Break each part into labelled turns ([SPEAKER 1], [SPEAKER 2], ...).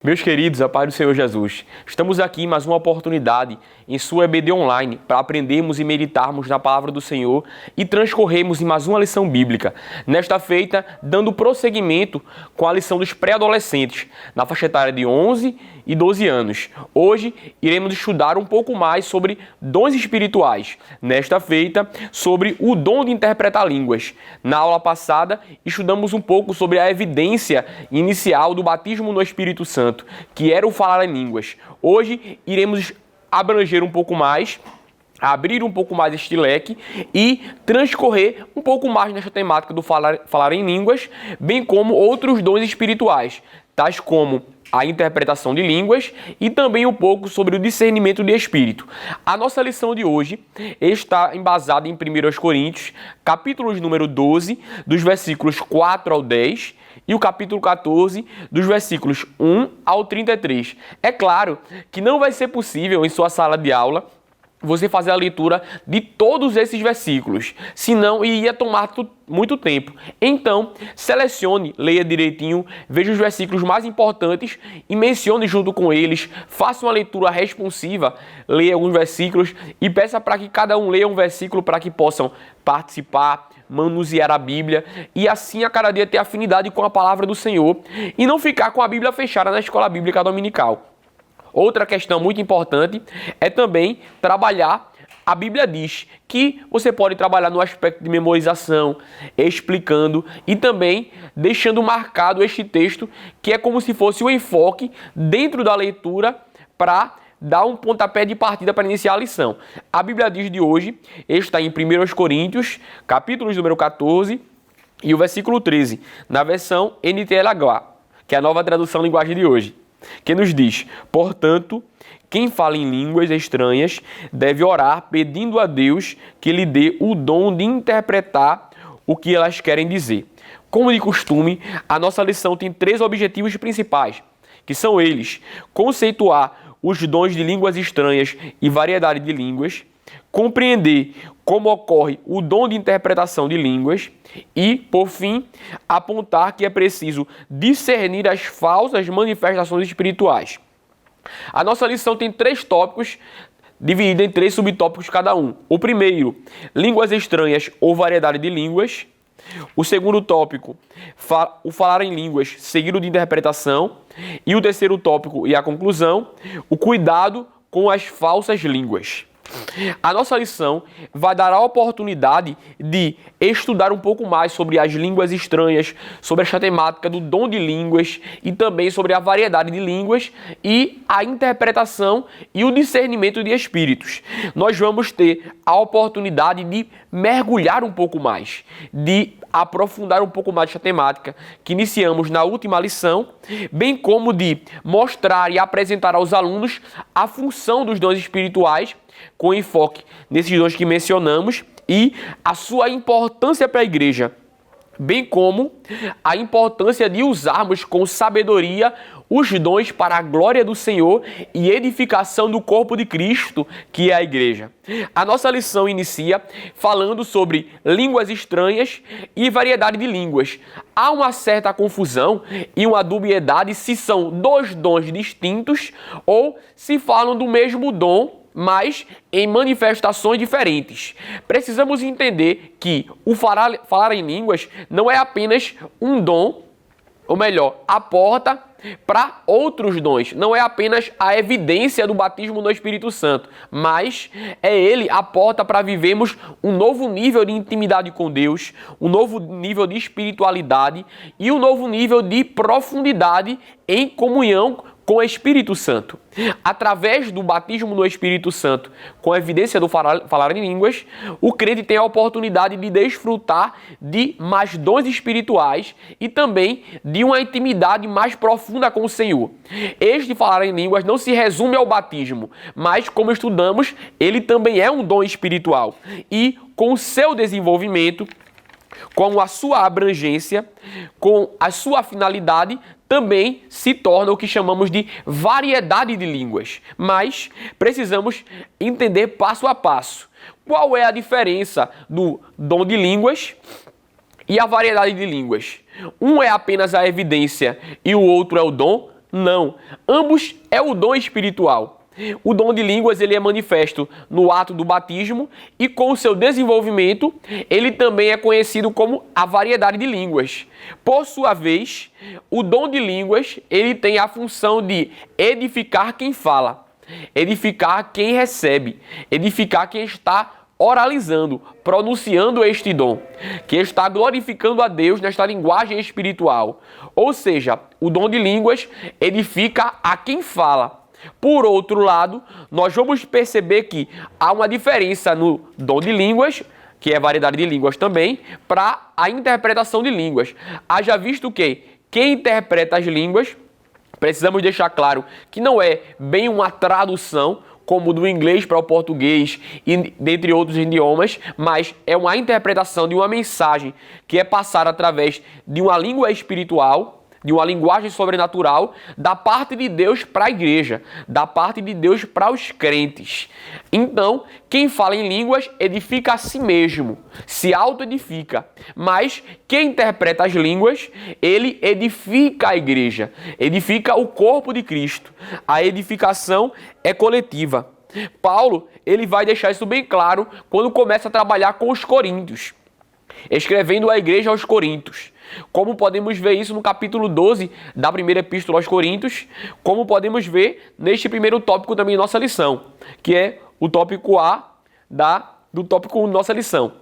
[SPEAKER 1] Meus queridos, a paz do Senhor Jesus, estamos aqui em mais uma oportunidade em sua EBD Online para aprendermos e meditarmos na Palavra do Senhor e transcorrermos em mais uma lição bíblica. Nesta feita, dando prosseguimento com a lição dos pré-adolescentes, na faixa etária de 11 e 12 anos. Hoje, iremos estudar um pouco mais sobre dons espirituais. Nesta feita, sobre o dom de interpretar línguas. Na aula passada, estudamos um pouco sobre a evidência inicial do batismo no Espírito Santo, que era o falar em línguas. Hoje iremos abranger um pouco mais, abrir um pouco mais este leque e transcorrer um pouco mais nesta temática do falar em línguas, bem como outros dons espirituais, tais como a interpretação de línguas e também um pouco sobre o discernimento de espírito. A nossa lição de hoje está embasada em 1 Coríntios, capítulos número 12, dos versículos 4 ao 10, e o capítulo 14, dos versículos 1 ao 33. É claro que não vai ser possível em sua sala de aula você fazer a leitura de todos esses versículos, senão iria tomar muito tempo. Então, selecione, leia direitinho, veja os versículos mais importantes e mencione junto com eles, faça uma leitura responsiva, leia alguns versículos e peça para que cada um leia um versículo para que possam participar, manusear a Bíblia e assim a cada dia ter afinidade com a palavra do Senhor e não ficar com a Bíblia fechada na escola bíblica dominical. Outra questão muito importante é também trabalhar, a Bíblia diz que você pode trabalhar no aspecto de memorização, explicando e também deixando marcado este texto, que é como se fosse o enfoque dentro da leitura para dar um pontapé de partida para iniciar a lição. A Bíblia diz de hoje está em 1 Coríntios, capítulo número 14 e o versículo 13, na versão NTLH, que é a nova tradução linguagem de hoje, que nos diz: portanto, quem fala em línguas estranhas deve orar pedindo a Deus que lhe dê o dom de interpretar o que elas querem dizer. Como de costume, a nossa lição tem 3 objetivos principais, que são eles: conceituar os dons de línguas estranhas e variedade de línguas, compreender como ocorre o dom de interpretação de línguas e, por fim, apontar que é preciso discernir as falsas manifestações espirituais. A nossa lição tem 3 tópicos, divididos em 3 subtópicos cada um. O primeiro, línguas estranhas ou variedade de línguas. O segundo tópico, o falar em línguas seguido de interpretação. E o terceiro tópico e a conclusão, o cuidado com as falsas línguas. A nossa lição vai dar a oportunidade de estudar um pouco mais sobre as línguas estranhas, sobre esta temática do dom de línguas e também sobre a variedade de línguas e a interpretação e o discernimento de espíritos. Nós vamos ter a oportunidade de mergulhar um pouco mais, de aprofundar um pouco mais esta temática que iniciamos na última lição, bem como de mostrar e apresentar aos alunos a função dos dons espirituais, com enfoque nesses dons que mencionamos e a sua importância para a igreja, bem como a importância de usarmos com sabedoria os dons para a glória do Senhor e edificação do corpo de Cristo, que é a igreja. A nossa lição inicia falando sobre línguas estranhas e variedade de línguas. Há uma certa confusão e uma dubiedade se são 2 dons distintos ou se falam do mesmo dom, mas em manifestações diferentes. Precisamos entender que o falar em línguas não é apenas um dom, ou melhor, a porta para outros dons. Não é apenas a evidência do batismo no Espírito Santo, mas é ele a porta para vivermos um novo nível de intimidade com Deus, um novo nível de espiritualidade e um novo nível de profundidade em comunhão com o Espírito Santo. Através do batismo no Espírito Santo, com a evidência do falar em línguas, o crente tem a oportunidade de desfrutar de mais dons espirituais e também de uma intimidade mais profunda com o Senhor. Este falar em línguas não se resume ao batismo, mas, como estudamos, ele também é um dom espiritual. E, com o seu desenvolvimento, com a sua abrangência, com a sua finalidade, também se torna o que chamamos de variedade de línguas. Mas precisamos entender passo a passo. Qual é a diferença do dom de línguas e a variedade de línguas? Um é apenas a evidência e o outro é o dom? Não. Ambos é o dom espiritual. O dom de línguas ele é manifesto no ato do batismo e com o seu desenvolvimento ele também é conhecido como a variedade de línguas. Por sua vez, o dom de línguas ele tem a função de edificar quem fala, edificar quem recebe, edificar quem está oralizando, pronunciando este dom, que está glorificando a Deus nesta linguagem espiritual. Ou seja, o dom de línguas edifica a quem fala. Por outro lado, nós vamos perceber que há uma diferença no dom de línguas, que é variedade de línguas também, para a interpretação de línguas. Haja visto que quem interpreta as línguas, precisamos deixar claro que não é bem uma tradução, como do inglês para o português e dentre outros idiomas, mas é uma interpretação de uma mensagem que é passada através de uma língua espiritual, de uma linguagem sobrenatural, da parte de Deus para a igreja, da parte de Deus para os crentes. Então, quem fala em línguas edifica a si mesmo, se auto-edifica. Mas quem interpreta as línguas, ele edifica a igreja, edifica o corpo de Cristo. A edificação é coletiva. Paulo, ele vai deixar isso bem claro quando começa a trabalhar com os coríntios, escrevendo a igreja aos Coríntios. Como podemos ver isso no capítulo 12 da primeira epístola aos Coríntios, como podemos ver neste primeiro tópico também de nossa lição, que é o tópico A do tópico 1 de nossa lição,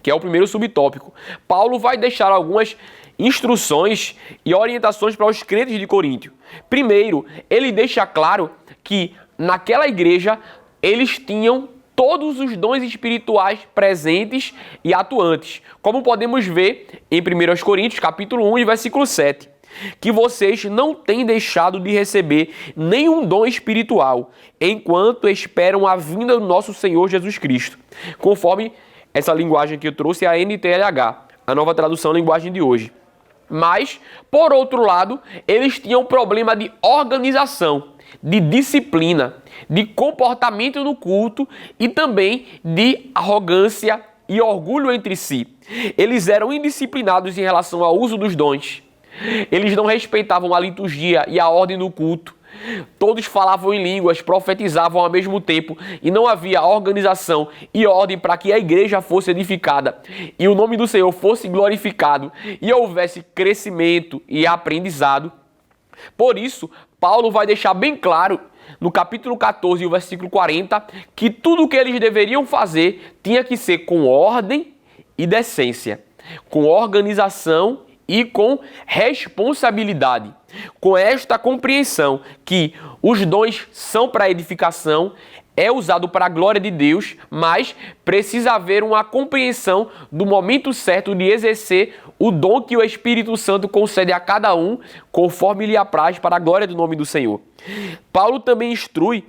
[SPEAKER 1] que é o primeiro subtópico. Paulo vai deixar algumas instruções e orientações para os crentes de Coríntio. Primeiro, ele deixa claro que naquela igreja eles tinham todos os dons espirituais presentes e atuantes, como podemos ver em 1 Coríntios, capítulo 1, versículo 7, que vocês não têm deixado de receber nenhum dom espiritual, enquanto esperam a vinda do nosso Senhor Jesus Cristo, conforme essa linguagem que eu trouxe, a NTLH, a nova tradução linguagem de hoje. Mas, por outro lado, eles tinham um problema de organização, de disciplina, de comportamento no culto e também de arrogância e orgulho entre si. Eles eram indisciplinados em relação ao uso dos dons. Eles não respeitavam a liturgia e a ordem do culto. Todos falavam em línguas, profetizavam ao mesmo tempo e não havia organização e ordem para que a igreja fosse edificada e o nome do Senhor fosse glorificado e houvesse crescimento e aprendizado. Por isso, Paulo vai deixar bem claro no capítulo 14, o versículo 40, que tudo o que eles deveriam fazer tinha que ser com ordem e decência, com organização e com responsabilidade. Com esta compreensão que os dons são para edificação, é usado para a glória de Deus, mas precisa haver uma compreensão do momento certo de exercer o dom que o Espírito Santo concede a cada um, conforme lhe apraz para a glória do nome do Senhor. Paulo também instrui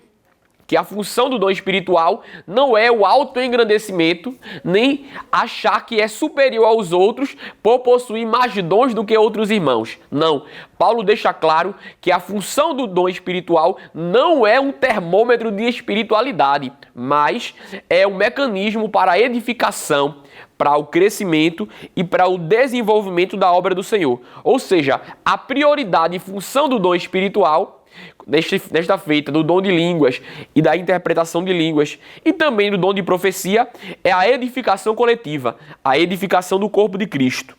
[SPEAKER 1] que a função do dom espiritual não é o autoengrandecimento, nem achar que é superior aos outros por possuir mais dons do que outros irmãos. Não. Paulo deixa claro que a função do dom espiritual não é um termômetro de espiritualidade, mas é um mecanismo para a edificação, para o crescimento e para o desenvolvimento da obra do Senhor. Ou seja, a prioridade e função do dom espiritual nesta feita do dom de línguas e da interpretação de línguas e também do dom de profecia é a edificação coletiva, a edificação do corpo de Cristo.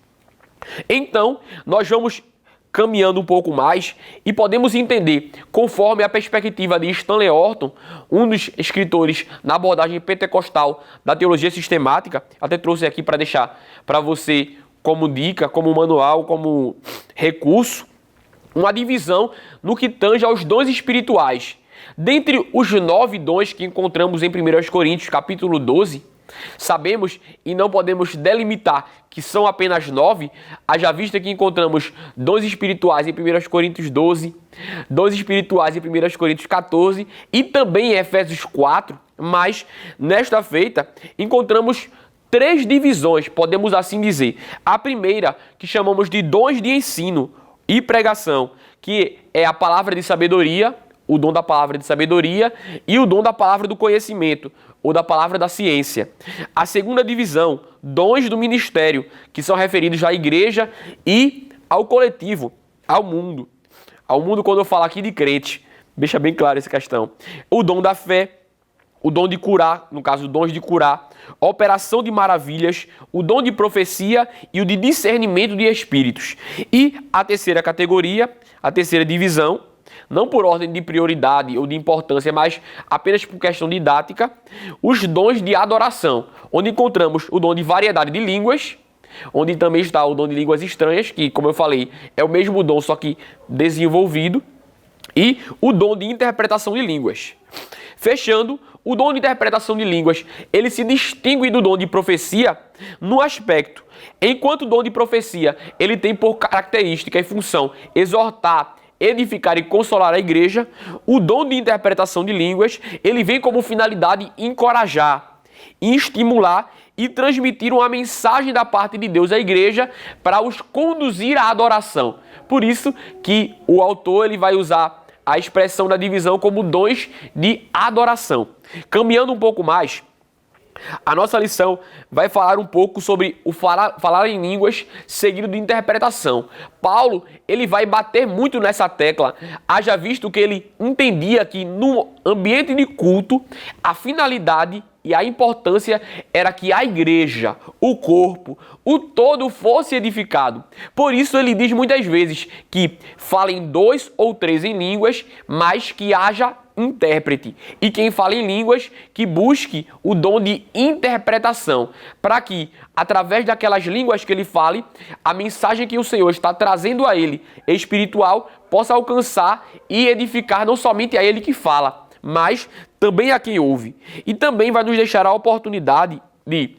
[SPEAKER 1] Então, nós vamos caminhando um pouco mais e podemos entender, conforme a perspectiva de Stanley Horton, um dos escritores na abordagem pentecostal da teologia sistemática, até trouxe aqui para deixar para você como dica, como manual, como recurso, uma divisão no que tange aos dons espirituais. Dentre os 9 dons que encontramos em 1 Coríntios, capítulo 12, sabemos e não podemos delimitar que são apenas 9, haja vista que encontramos dons espirituais em 1 Coríntios 12, dons espirituais em 1 Coríntios 14 e também em Efésios 4, mas nesta feita encontramos 3 divisões, podemos assim dizer. A primeira, que chamamos de dons de ensino e pregação, que é a palavra de sabedoria, o dom da palavra de sabedoria e o dom da palavra do conhecimento, ou da palavra da ciência. A segunda divisão, dons do ministério, que são referidos à igreja e ao coletivo, ao mundo ao mundo quando eu falo aqui de crente. Deixa bem claro essa questão. O dom da fé, o dom de curar, no caso, dons de curar, operação de maravilhas, o dom de profecia e o de discernimento de espíritos. E a terceira categoria, a terceira divisão, não por ordem de prioridade ou de importância, mas apenas por questão didática, os dons de adoração, onde encontramos o dom de variedade de línguas, onde também está o dom de línguas estranhas, que, como eu falei, é o mesmo dom, só que desenvolvido, e o dom de interpretação de línguas. Fechando, o dom de interpretação de línguas, ele se distingue do dom de profecia no aspecto, enquanto o dom de profecia, ele tem por característica e função exortar, edificar e consolar a igreja, o dom de interpretação de línguas, ele vem como finalidade encorajar, estimular e transmitir uma mensagem da parte de Deus à igreja para os conduzir à adoração. Por isso que o autor ele vai usar a expressão da divisão como dons de adoração. Caminhando um pouco mais, a nossa lição vai falar um pouco sobre o falar em línguas seguido de interpretação. Paulo, ele vai bater muito nessa tecla, haja visto que ele entendia que no ambiente de culto, a finalidade e a importância era que a igreja, o corpo, o todo fosse edificado. Por isso ele diz muitas vezes que falem 2 ou 3 em línguas, mas que haja intérprete. E quem fala em línguas, que busque o dom de interpretação, para que, através daquelas línguas que ele fale, a mensagem que o Senhor está trazendo a ele, espiritual, possa alcançar e edificar não somente a ele que fala, mas também a quem ouve. E também vai nos deixar a oportunidade de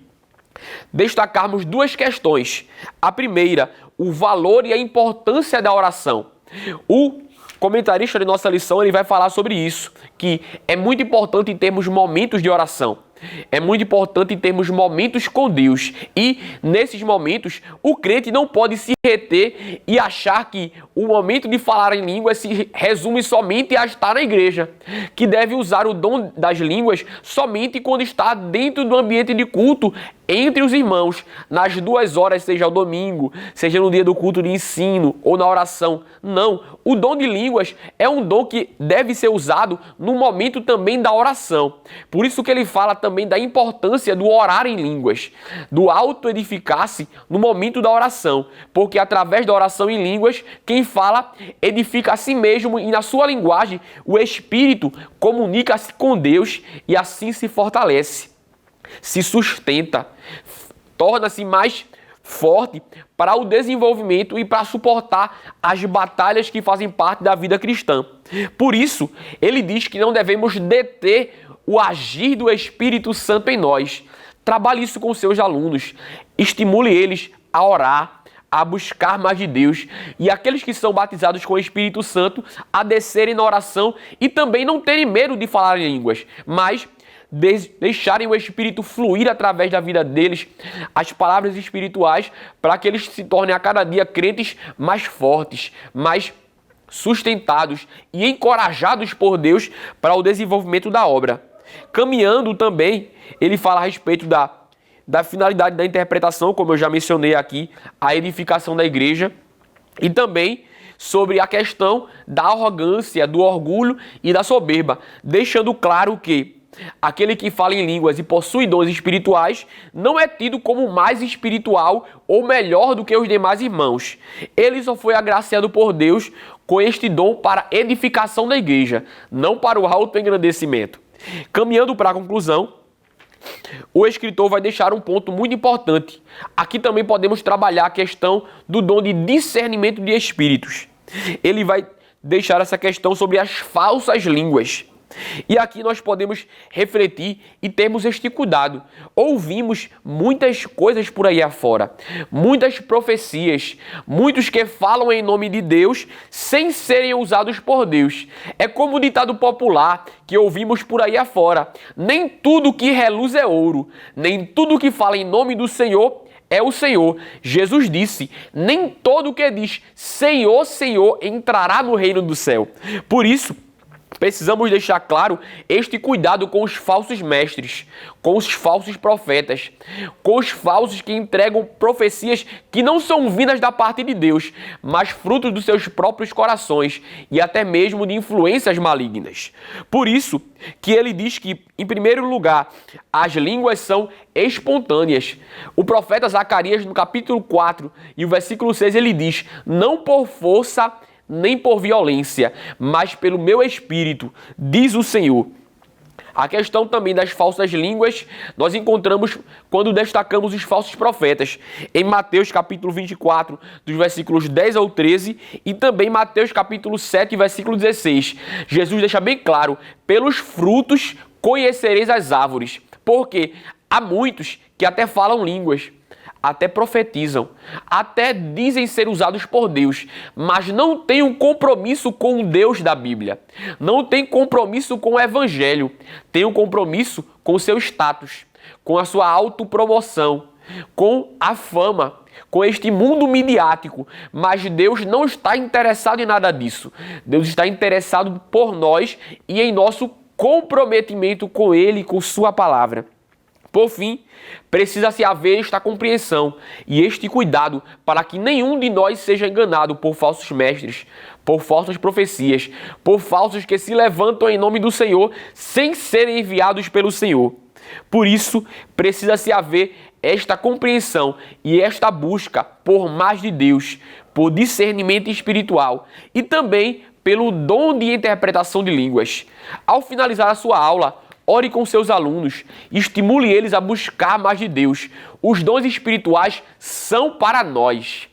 [SPEAKER 1] destacarmos 2 questões. A primeira, o valor e a importância da oração. O comentarista de nossa lição ele vai falar sobre isso, que é muito importante em termos momentos de oração. É muito importante em termos momentos com Deus. E nesses momentos, o crente não pode se reter e achar que o momento de falar em línguas se resume somente a estar na igreja. Que deve usar o dom das línguas somente quando está dentro do ambiente de culto, entre os irmãos, nas 2 horas, seja o domingo, seja no dia do culto de ensino ou na oração. Não, o dom de línguas é um dom que deve ser usado no momento também da oração. Por isso que ele fala também da importância do orar em línguas, do auto-edificar-se no momento da oração, porque através da oração em línguas, quem fala edifica a si mesmo e na sua linguagem o Espírito comunica-se com Deus e assim se fortalece, se sustenta, torna-se mais forte para o desenvolvimento e para suportar as batalhas que fazem parte da vida cristã. Por isso, ele diz que não devemos deter o agir do Espírito Santo em nós. Trabalhe isso com seus alunos, estimule eles a orar, a buscar mais de Deus, e aqueles que são batizados com o Espírito Santo a descerem na oração e também não terem medo de falar em línguas, mas deixarem o Espírito fluir através da vida deles, as palavras espirituais, para que eles se tornem a cada dia crentes mais fortes, mais sustentados e encorajados por Deus para o desenvolvimento da obra. Caminhando também, ele fala a respeito da finalidade da interpretação, como eu já mencionei aqui, a edificação da igreja, e também sobre a questão da arrogância, do orgulho e da soberba, deixando claro que aquele que fala em línguas e possui dons espirituais não é tido como mais espiritual ou melhor do que os demais irmãos. Ele só foi agraciado por Deus com este dom para edificação da igreja, não para o autoengrandecimento. Caminhando para a conclusão, o escritor vai deixar um ponto muito importante. Aqui também podemos trabalhar a questão do dom de discernimento de espíritos. Ele vai deixar essa questão sobre as falsas línguas. E aqui nós podemos refletir e termos este cuidado. Ouvimos muitas coisas por aí afora, muitas profecias, muitos que falam em nome de Deus sem serem usados por Deus. É como o ditado popular que ouvimos por aí afora: nem tudo que reluz é ouro, nem tudo que fala em nome do Senhor é o Senhor. Jesus disse: nem todo que diz Senhor, Senhor entrará no reino do céu. Por isso, Precisamos deixar claro este cuidado com os falsos mestres, com os falsos profetas, com os falsos que entregam profecias que não são vindas da parte de Deus, mas frutos dos seus próprios corações e até mesmo de influências malignas. Por isso que ele diz que, em primeiro lugar, as línguas são espontâneas. O profeta Zacarias, no capítulo 4 e o versículo 6, ele diz: não por força nem por violência, mas pelo meu espírito, diz o Senhor. A questão também das falsas línguas, nós encontramos quando destacamos os falsos profetas, em Mateus capítulo 24, dos versículos 10 ao 13, e também Mateus capítulo 7, versículo 16. Jesus deixa bem claro: pelos frutos conhecereis as árvores, porque há muitos que até falam línguas, até profetizam, até dizem ser usados por Deus, mas não têm um compromisso com o Deus da Bíblia, não tem compromisso com o Evangelho, tem um compromisso com o seu status, com a sua autopromoção, com a fama, com este mundo midiático. Mas Deus não está interessado em nada disso. Deus está interessado por nós e em nosso comprometimento com Ele e com sua palavra. Por fim, precisa-se haver esta compreensão e este cuidado para que nenhum de nós seja enganado por falsos mestres, por falsas profecias, por falsos que se levantam em nome do Senhor sem serem enviados pelo Senhor. Por isso, precisa-se haver esta compreensão e esta busca por mais de Deus, por discernimento espiritual e também pelo dom de interpretação de línguas. Ao finalizar a sua aula, ore com seus alunos, estimule eles a buscar mais de Deus. Os dons espirituais são para nós,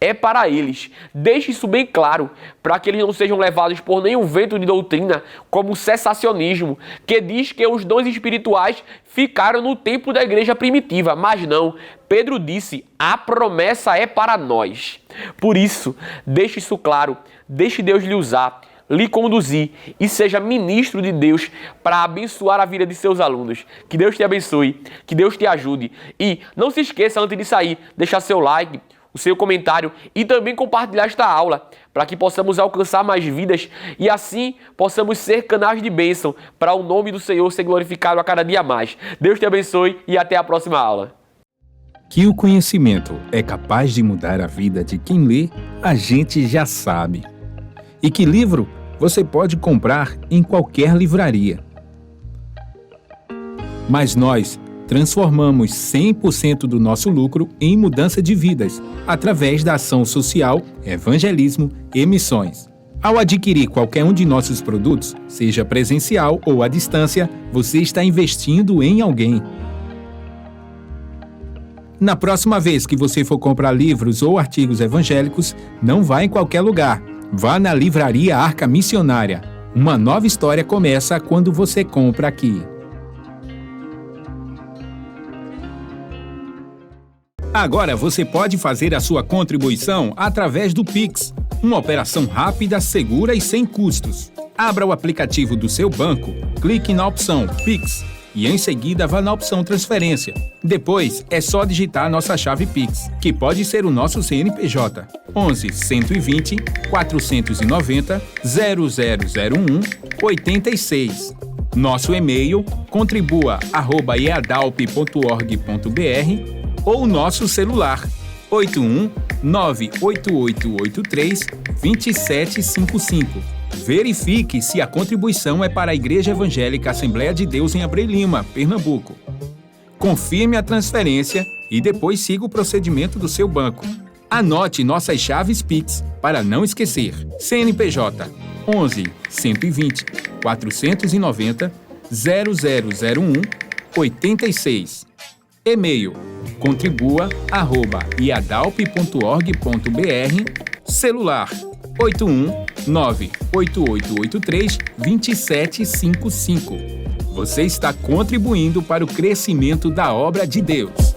[SPEAKER 1] é para eles. Deixe isso bem claro, para que eles não sejam levados por nenhum vento de doutrina, como o cessacionismo, que diz que os dons espirituais ficaram no tempo da igreja primitiva. Mas não, Pedro disse: a promessa é para nós. Por isso, deixe isso claro, deixe Deus lhe usar, lhe conduzir e seja ministro de Deus para abençoar a vida de seus alunos. Que Deus te abençoe, que Deus te ajude. E não se esqueça, antes de sair, deixar seu like, o seu comentário e também compartilhar esta aula para que possamos alcançar mais vidas e assim possamos ser canais de bênção para o nome do Senhor ser glorificado a cada dia mais. Deus te abençoe e até a próxima aula.
[SPEAKER 2] Que o conhecimento é capaz de mudar a vida de quem lê, a gente já sabe. E que livro você pode comprar em qualquer livraria. Mas nós transformamos 100% do nosso lucro em mudança de vidas, através da ação social, evangelismo e missões. Ao adquirir qualquer um de nossos produtos, seja presencial ou à distância, você está investindo em alguém. Na próxima vez que você for comprar livros ou artigos evangélicos, não vá em qualquer lugar. Vá na Livraria Arca Missionária. Uma nova história começa quando você compra aqui. Agora você pode fazer a sua contribuição através do Pix. Uma operação rápida, segura e sem custos. Abra o aplicativo do seu banco, clique na opção Pix e em seguida vá na opção Transferência. Depois é só digitar nossa chave Pix, que pode ser o nosso CNPJ 11 120 490 0001 86. Nosso e-mail contribua@eadalp.org.br ou nosso celular 81 98883 2755. Verifique se a contribuição é para a Igreja Evangélica Assembleia de Deus em Abreu Lima, Pernambuco. Confirme a transferência e depois siga o procedimento do seu banco. Anote nossas chaves Pix para não esquecer. CNPJ 11 120 490 0001 86. E-mail contribua@iadalp.org.br. Celular 81 98883 2755. Você está contribuindo para o crescimento da obra de Deus.